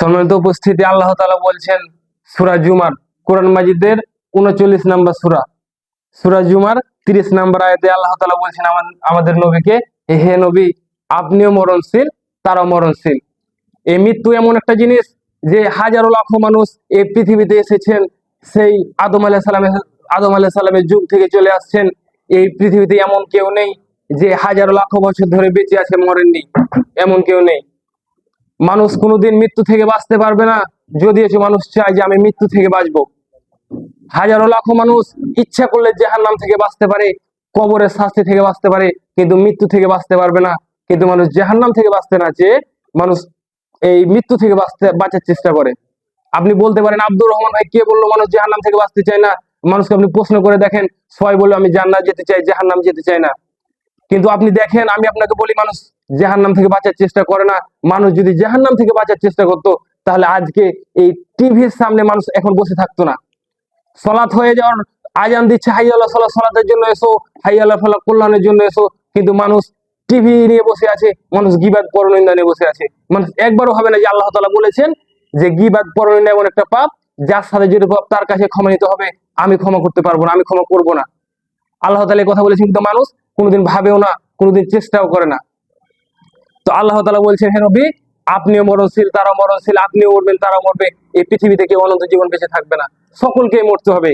সম্মানিত উপস্থিতি, আল্লাহ তাআলা বলছেন সূরা জুমার, কোরআন মাজিদের 39 নম্বর সূরা, সূরা জুমার 30 নম্বর আয়াতে আল্লাহ তাআলা বলছেন আমাদের নবীকে, হে নবী, আপনিও মরণশীল, তারাও মরণশীল। এই মৃত্যু এমন একটা জিনিস যে হাজারো লাখো মানুষ এই পৃথিবীতে এসেছেন, সেই আদম আলাইহিস সালামের যুগ থেকে চলে আসছেন। এই পৃথিবীতে এমন কেউ নেই যে হাজারো লাখো বছর ধরে বেঁচে আছে, মরেননি, এমন কেউ নেই। মানুষ কোনোদিন মৃত্যু থেকে বাঁচতে পারবে না, যদিও মানুষ চায় যে আমি মৃত্যু থেকে বাঁচবো। হাজারো লাখো মানুষ ইচ্ছা করলে জাহান্নাম থেকে বাঁচতে পারে, কবরের শাস্তি থেকে বাঁচতে পারে, কিন্তু মৃত্যু থেকে বাঁচতে পারবে না। কিন্তু মানুষ জাহান্নাম থেকে বাঁচতে না চেয়ে মানুষ এই মৃত্যু থেকে বাঁচার চেষ্টা করে। আপনি বলতে পারেন, আব্দুর রহমান ভাই, কে বললো মানুষ জাহান্নাম থেকে বাঁচতে চায় না? মানুষকে আপনি প্রশ্ন করে দেখেন, সবাই বললো আমি জান্নাত যেতে চাই, জাহান্নাম যেতে চাই না। কিন্তু আপনি দেখেন, আমি আপনাকে বলি, মানুষ জাহান্নাম থেকে বাঁচার চেষ্টা করে না। মানুষ যদি জাহান্নাম থেকে বাঁচার চেষ্টা করতো, তাহলে আজকে এই টিভির সামনে মানুষ এখন বসে থাকতো না। সালাত হয়ে যাওয়ার আজান দিচ্ছে, হাইয়া আল্লাহ সালাত, সালাতের জন্য এসো, হাইয়া আল্লাহ ফালাহ, কল্যাণের জন্য এসো, কিন্তু মানুষ টিভি নিয়ে বসে আছে, মানুষ গীবাত পরনিন্দা নিয়ে বসে আছে। মানুষ একবারও হবে না যে আল্লাহ তাআলা বলেছেন যে গীবাত পরনিন্দা এমন একটা পাপ, যার সাথে যেটা পাপ তার কাছে ক্ষমা নিতে হবে, আমি ক্ষমা করতে পারবো না, আমি ক্ষমা করবো না। আল্লাহ তাআলা এই কথা বলেছেন, কিন্তু মানুষ কোনোদিন ভাবেও না, কোনোদিন চেষ্টাও করে না। তো আল্লাহ তাআলা বলছেন, হে নবী, আপনিও মরণশীল, তারাও মরণশীল, আপনিও মরবেন, তারাও মরবে। এই পৃথিবীতে কেউ অনন্ত জীবন বেঁচে থাকবে না, সকলকেই মরতে হবে।